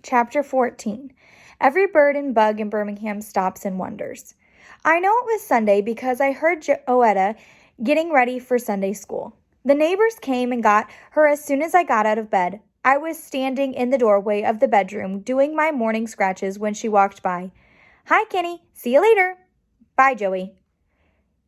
Chapter 14. Every bird and bug in Birmingham stops and wonders. I know it was Sunday because I heard Joetta getting ready for Sunday school. The neighbors came and got her as soon as I got out of bed. I was standing in the doorway of the bedroom doing my morning scratches when she walked by. "Hi, Kenny. See you later." "Bye, Joey."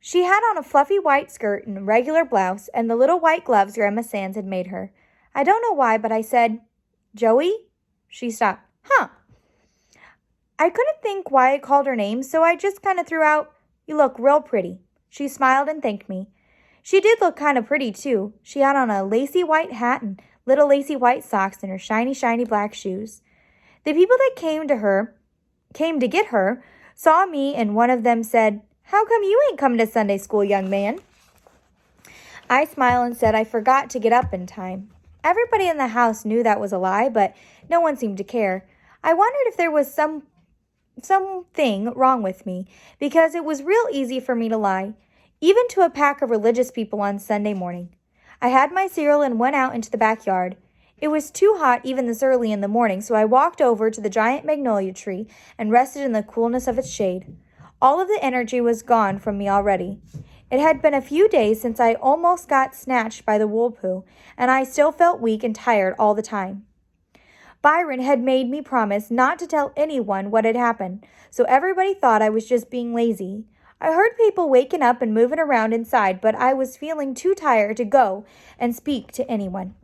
She had on a fluffy white skirt and a regular blouse and the little white gloves Grandma Sands had made her. I don't know why, but I said, "Joey?" She stopped. "Huh." I couldn't think why I called her name, so I just kind of threw out, "You look real pretty." She smiled and thanked me. She did look kind of pretty, too. She had on a lacy white hat and little lacy white socks and her shiny, shiny black shoes. The people that came to get her, saw me, and one of them said, "How come you ain't coming to Sunday school, young man?" I smiled and said I forgot to get up in time. Everybody in the house knew that was a lie, but no one seemed to care. I wondered if there was something wrong with me, because it was real easy for me to lie, even to a pack of religious people on Sunday morning. I had my cereal and went out into the backyard. It was too hot even this early in the morning, so I walked over to the giant magnolia tree and rested in the coolness of its shade. All of the energy was gone from me already. It had been a few days since I almost got snatched by the woolpoo, and I still felt weak and tired all the time. Byron had made me promise not to tell anyone what had happened, so everybody thought I was just being lazy. I heard people waking up and moving around inside, but I was feeling too tired to go and speak to anyone.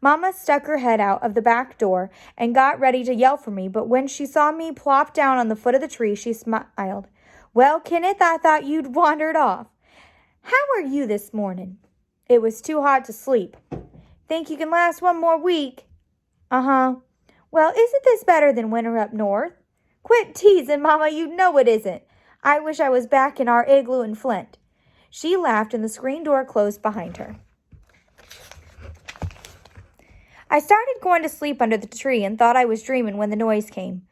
Mama stuck her head out of the back door and got ready to yell for me, but when she saw me plop down on the foot of the tree, she smiled. "Well, Kenneth, I thought you'd wandered off. How are you this morning?" "It was too hot to sleep." "Think you can last one more week?" "Uh-huh." "Well, isn't this better than winter up north?" "Quit teasing, Mama. You know it isn't. I wish I was back in our igloo in Flint." She laughed and the screen door closed behind her. I started going to sleep under the tree and thought I was dreaming when the noise came.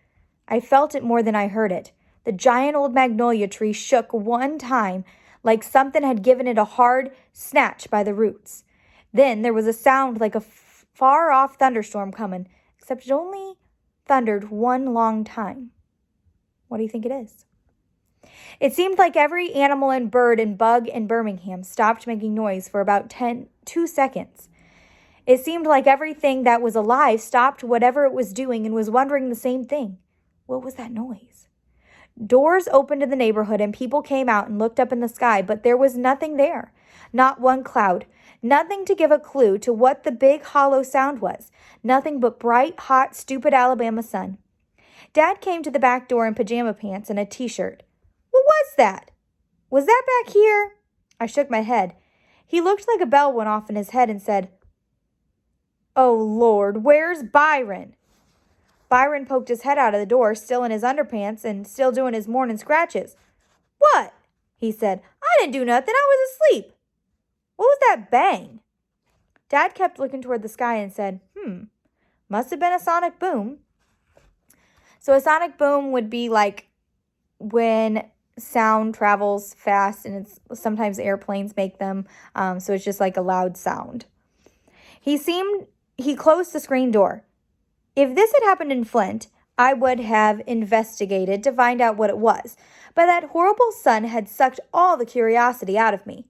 I felt it more than I heard it. The giant old magnolia tree shook one time like something had given it a hard snatch by the roots. Then there was a sound like a far-off thunderstorm coming, except it only thundered one long time. What do you think it is? It seemed like every animal and bird and bug in Birmingham stopped making noise for about 2 seconds. It seemed like everything that was alive stopped whatever it was doing and was wondering the same thing. What was that noise? Doors opened in the neighborhood and people came out and looked up in the sky, but there was nothing there. Not one cloud. Nothing to give a clue to what the big hollow sound was. Nothing but bright, hot, stupid Alabama sun. Dad came to the back door in pajama pants and a t-shirt. "What was that?" "Was that back here?" I shook my head. He looked like a bell went off in his head and said, "Oh, Lord, where's Byron?" Byron poked his head out of the door, still in his underpants and still doing his morning scratches. "What?" he said. "I didn't do nothing. I was asleep." "What was that bang?" Dad kept looking toward the sky and said, must have been a sonic boom." So a sonic boom would be like when sound travels fast, and sometimes airplanes make them, so it's just like a loud sound. He closed the screen door. If this had happened in Flint, I would have investigated to find out what it was, but that horrible sun had sucked all the curiosity out of me.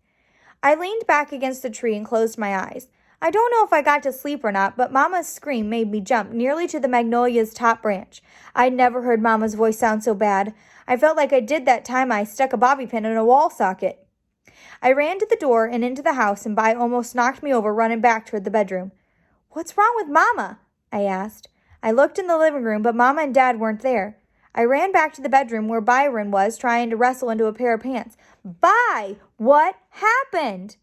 I leaned back against the tree and closed my eyes. I don't know if I got to sleep or not, but Mama's scream made me jump nearly to the magnolia's top branch. I'd never heard Mama's voice sound so bad. I felt like I did that time I stuck a bobby pin in a wall socket. I ran to the door and into the house, and Bi almost knocked me over running back toward the bedroom. "What's wrong with Mama?" I asked. I looked in the living room, but Mama and Dad weren't there. I ran back to the bedroom where Byron was trying to wrestle into a pair of pants. "Bi, what happened?"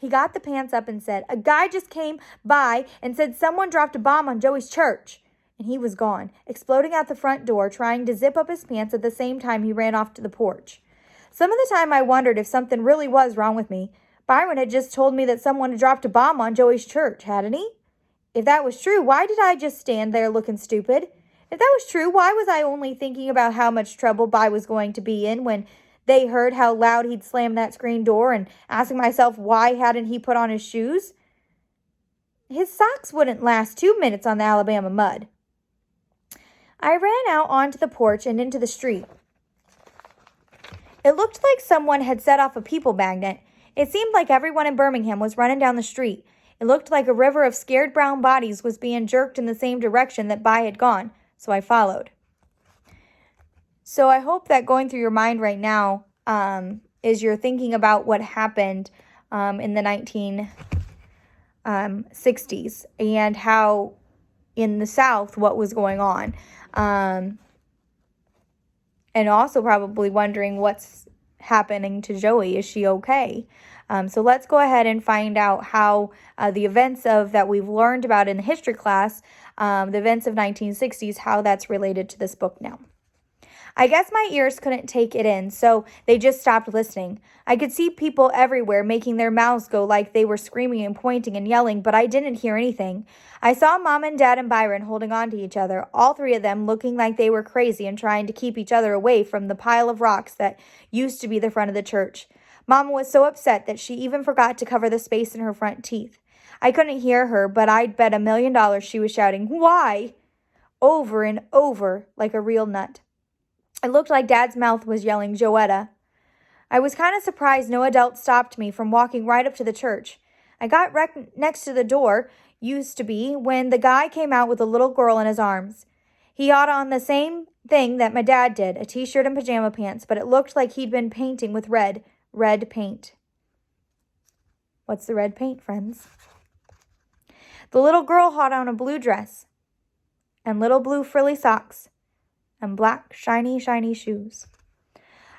He got the pants up and said, "A guy just came by and said someone dropped a bomb on Joey's church." And he was gone, exploding out the front door, trying to zip up his pants at the same time he ran off to the porch. Some of the time I wondered if something really was wrong with me. Byron had just told me that someone had dropped a bomb on Joey's church, hadn't he? If that was true, why did I just stand there looking stupid? If that was true, why was I only thinking about how much trouble Bi was going to be in when they heard how loud he'd slammed that screen door, and asking myself why hadn't he put on his shoes? His socks wouldn't last 2 minutes on the Alabama mud. I ran out onto the porch and into the street. It looked like someone had set off a people magnet. It seemed like everyone in Birmingham was running down the street. It looked like a river of scared brown bodies was being jerked in the same direction that Vi had gone, so I followed. So I hope that going through your mind right now is you're thinking about what happened in the 1960s and how in the South what was going on. And also probably wondering what's happening to Joey. Is she okay? So let's go ahead and find out how the events that we've learned about in the history class, the events of 1960s, how that's related to this book now. I guess my ears couldn't take it in, so they just stopped listening. I could see people everywhere making their mouths go like they were screaming and pointing and yelling, but I didn't hear anything. I saw Mom and Dad and Byron holding on to each other, all three of them looking like they were crazy and trying to keep each other away from the pile of rocks that used to be the front of the church. Mama was so upset that she even forgot to cover the space in her front teeth. I couldn't hear her, but I'd bet $1 million she was shouting, "Why?" over and over like a real nut. It looked like Dad's mouth was yelling, "Joetta." I was kind of surprised no adult stopped me from walking right up to the church. I got right next to the door, used to be, when the guy came out with a little girl in his arms. He had on the same thing that my dad did, a t-shirt and pajama pants, but it looked like he'd been painting with red paint. What's the red paint, friends? The little girl had on a blue dress and little blue frilly socks and black, shiny shoes.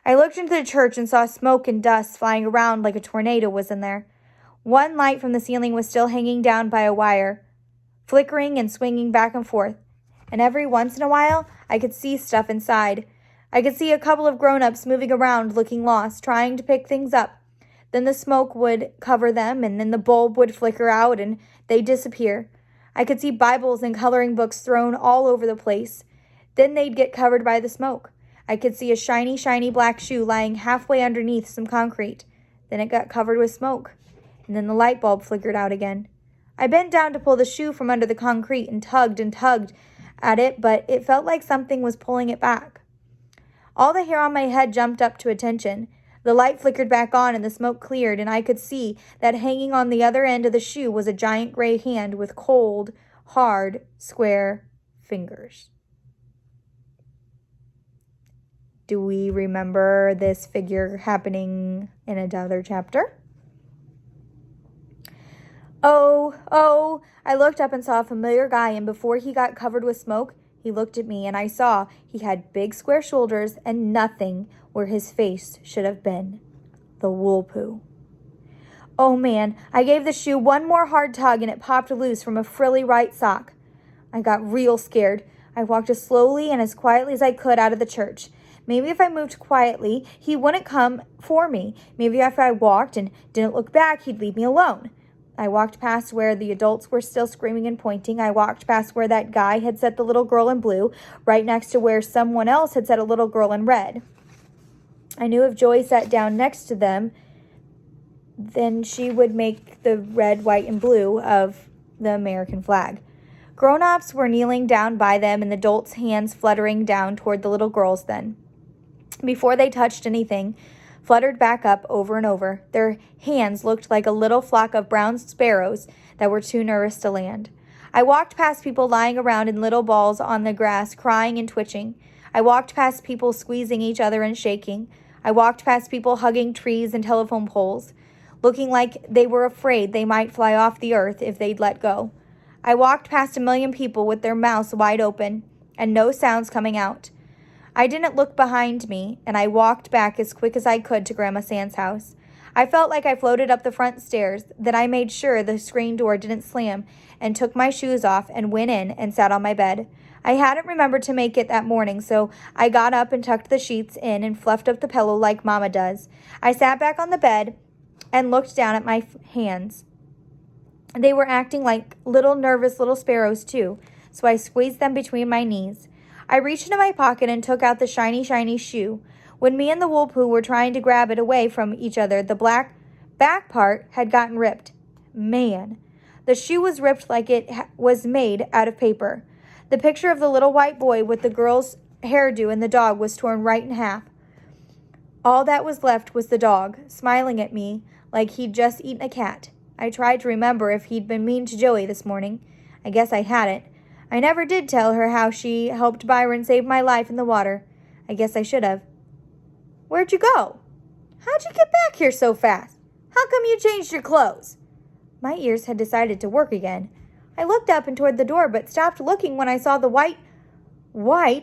I looked into the church and saw smoke and dust flying around like a tornado was in there. One light from the ceiling was still hanging down by a wire, flickering and swinging back and forth. And every once in a while, I could see stuff inside. I could see a couple of grown-ups moving around looking lost, trying to pick things up. Then the smoke would cover them, and then the bulb would flicker out, and they'd disappear. I could see Bibles and coloring books thrown all over the place. Then they'd get covered by the smoke. I could see a shiny black shoe lying halfway underneath some concrete. Then it got covered with smoke. And then the light bulb flickered out again. I bent down to pull the shoe from under the concrete and tugged at it, but it felt like something was pulling it back. All the hair on my head jumped up to attention. The light flickered back on and the smoke cleared, and I could see that hanging on the other end of the shoe was a giant gray hand with cold, hard, square fingers. Do we remember this figure happening in another chapter? Oh, I looked up and saw a familiar guy, and before he got covered with smoke, he looked at me, and I saw he had big square shoulders and nothing where his face should have been. The wool poo. Oh man, I gave the shoe one more hard tug, and it popped loose from a frilly right sock. I got real scared. I walked as slowly and as quietly as I could out of the church. Maybe if I moved quietly, he wouldn't come for me. Maybe if I walked and didn't look back, he'd leave me alone. I walked past where the adults were still screaming and pointing. I walked past where that guy had set the little girl in blue, right next to where someone else had set a little girl in red. I knew if Joy sat down next to them, then she would make the red, white, and blue of the American flag. Grown-ups were kneeling down by them, and the adults' hands fluttering down toward the little girls then. Before they touched anything, fluttered back up over and over. Their hands looked like a little flock of brown sparrows that were too nervous to land. I walked past people lying around in little balls on the grass, crying and twitching. I walked past people squeezing each other and shaking. I walked past people hugging trees and telephone poles, looking like they were afraid they might fly off the earth if they'd let go. I walked past 1 million people with their mouths wide open and no sounds coming out. I didn't look behind me, and I walked back as quick as I could to Grandma Sand's house. I felt like I floated up the front stairs. Then I made sure the screen door didn't slam and took my shoes off and went in and sat on my bed. I hadn't remembered to make it that morning, so I got up and tucked the sheets in and fluffed up the pillow like Mama does. I sat back on the bed and looked down at my hands. They were acting like nervous little sparrows too, so I squeezed them between my knees. I reached into my pocket and took out the shiny shoe. When me and the wool poo were trying to grab it away from each other, the black back part had gotten ripped. Man, the shoe was ripped like it was made out of paper. The picture of the little white boy with the girl's hairdo and the dog was torn right in half. All that was left was the dog, smiling at me like he'd just eaten a cat. I tried to remember if he'd been mean to Joey this morning. I guess I hadn't. I never did tell her how she helped Byron save my life in the water. I guess I should have. Where'd you go? How'd you get back here so fast? How come you changed your clothes? My ears had decided to work again. I looked up and toward the door, but stopped looking when I saw the white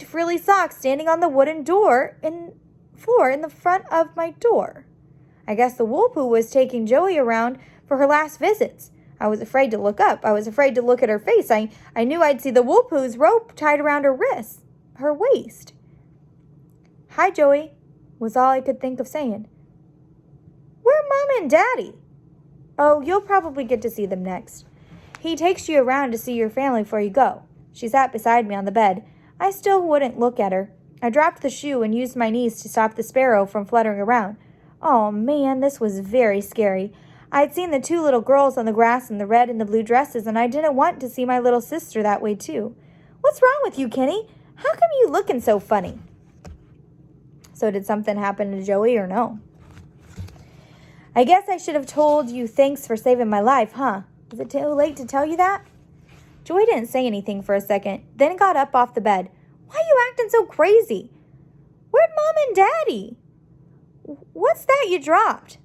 frilly socks standing on the wooden floor in the front of my door. I guess the Woolpoo was taking Joey around for her last visits. I was afraid to look up. I was afraid to look at her face. I knew I'd see the Woolpoo's rope tied around her waist. Hi, Joey, was all I could think of saying. Where are Mama and Daddy? Oh, you'll probably get to see them next. He takes you around to see your family before you go. She sat beside me on the bed. I still wouldn't look at her. I dropped the shoe and used my knees to stop the sparrow from fluttering around. Oh, man, this was very scary. I'd seen the two little girls on the grass in the red and the blue dresses, and I didn't want to see my little sister that way, too. What's wrong with you, Kenny? How come you looking so funny? So did something happen to Joey or no? I guess I should have told you thanks for saving my life, huh? Is it too late to tell you that? Joey didn't say anything for a second, then got up off the bed. Why are you acting so crazy? Where'd Mom and Daddy? What's that you dropped?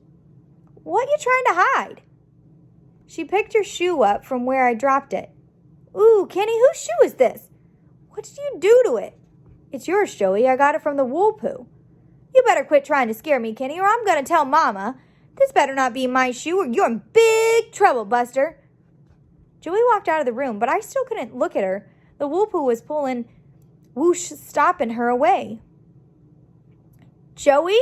What you trying to hide? She picked her shoe up from where I dropped it. Ooh, Kenny, whose shoe is this? What did you do to it? It's yours, Joey. I got it from the Woolpoo. You better quit trying to scare me, Kenny, or I'm going to tell Mama. This better not be my shoe or you're in big trouble, Buster. Joey walked out of the room, but I still couldn't look at her. The Woolpoo was pulling, whoosh, stopping her away. Joey?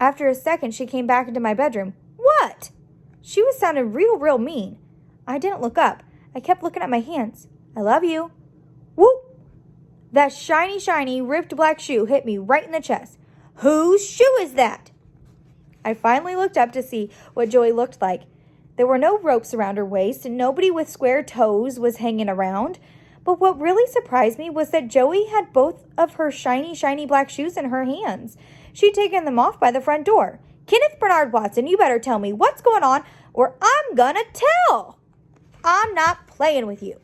After a second, she came back into my bedroom. What? She was sounding real mean. I didn't look up. I kept looking at my hands. I love you. Whoop! That shiny, ripped black shoe hit me right in the chest. Whose shoe is that? I finally looked up to see what Joey looked like. There were no ropes around her waist, and nobody with square toes was hanging around. But what really surprised me was that Joey had both of her shiny black shoes in her hands. She'd taken them off by the front door. Kenneth Bernard Watson, you better tell me what's going on, or I'm gonna tell. I'm not playing with you.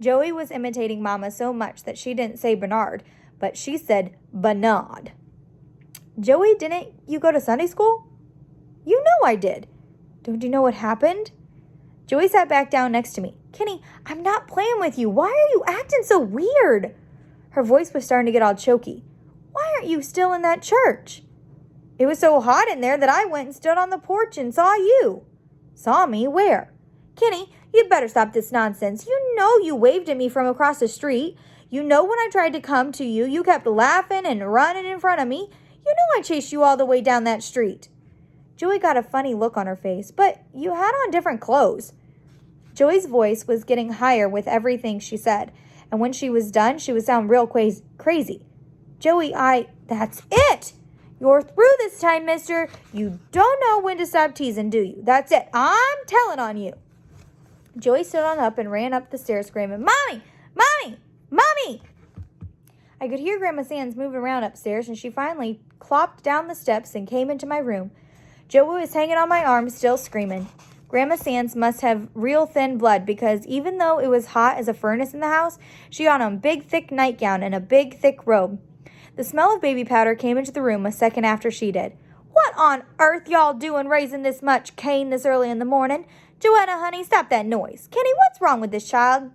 Joey was imitating Mama so much that she didn't say Bernard, but she said Bernard. Joey, didn't you go to Sunday school? You know I did. Don't you know what happened? Joey sat back down next to me. Kenny, I'm not playing with you. Why are you acting so weird? Her voice was starting to get all choky. Why aren't you still in that church? It was so hot in there that I went and stood on the porch and saw you. Saw me? Where? Kenny, you'd better stop this nonsense. You know you waved at me from across the street. You know when I tried to come to you, you kept laughing and running in front of me. You know I chased you all the way down that street. Joey got a funny look on her face, but you had on different clothes. Joey's voice was getting higher with everything she said, and when she was done, she would sound real crazy. Joey, that's it! You're through this time, mister. You don't know when to stop teasing, do you? That's it. I'm telling on you. Joey stood on up and ran up the stairs screaming, Mommy! Mommy! Mommy! I could hear Grandma Sands moving around upstairs, and she finally clopped down the steps and came into my room. Joey was hanging on my arm, still screaming. Grandma Sands must have real thin blood because even though it was hot as a furnace in the house, she had on a big, thick nightgown and a big, thick robe. The smell of baby powder came into the room a second after she did. What on earth y'all doing raising this much cane this early in the morning? Joetta, honey, stop that noise. Kenny, what's wrong with this child?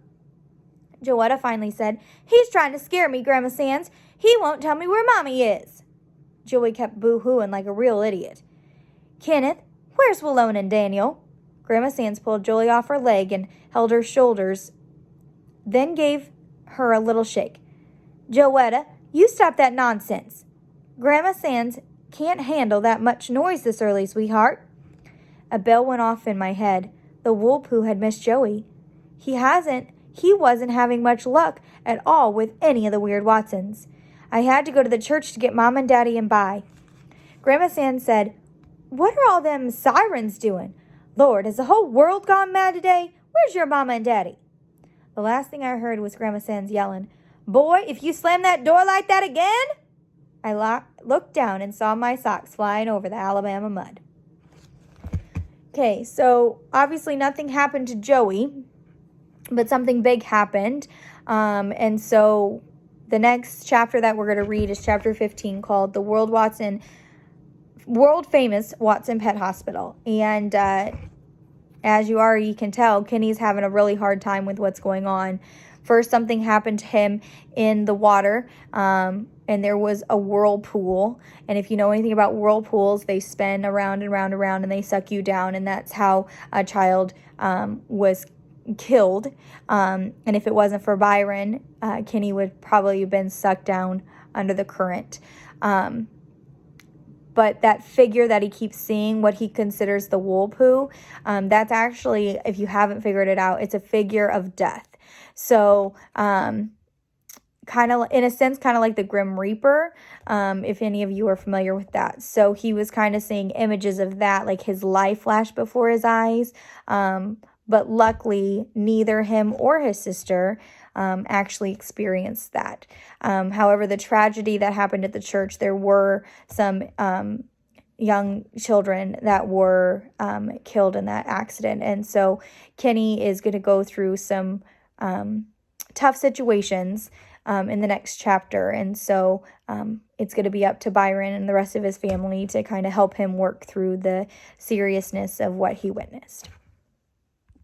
Joetta finally said, He's trying to scare me, Grandma Sands. He won't tell me where Mommy is. Joey kept boo-hooing like a real idiot. Kenneth, where's Willone and Daniel? Grandma Sands pulled Joey off her leg and held her shoulders, then gave her a little shake. Joetta, you stop that nonsense. Grandma Sands can't handle that much noise this early, sweetheart. A bell went off in my head. The Woolpoo had missed Joey. He wasn't having much luck at all with any of the weird Watsons. I had to go to the church to get Mom and Daddy and buy. Grandma Sands said, What are all them sirens doing? Lord, has the whole world gone mad today? Where's your Mama and Daddy? The last thing I heard was Grandma Sands yelling, "Boy, if you slam that door like that again!" I looked down and saw my socks flying over the Alabama mud. Okay, so obviously nothing happened to Joey, but something big happened. And so the next chapter that we're going to read is chapter 15, called The World Famous Watson Pet Hospital. And as you already can tell, Kenny's having a really hard time with what's going on. First, something happened to him in the water, and there was a whirlpool. And if you know anything about whirlpools, they spin around and round and round, and they suck you down. And that's how a child was killed. And if it wasn't for Byron, Kenny would probably have been sucked down under the current. But that figure that he keeps seeing, what he considers the whirlpool, that's actually, if you haven't figured it out, it's a figure of death. So, kind of, in a sense, kind of like the Grim Reaper, if any of you are familiar with that. So he was kind of seeing images of that, like his life flashed before his eyes. But luckily, neither him or his sister actually experienced that. However, the tragedy that happened at the church, there were some young children that were killed in that accident. And so Kenny is going to go through some tough situations in the next chapter. And so it's going to be up to Byron and the rest of his family to kind of help him work through the seriousness of what he witnessed.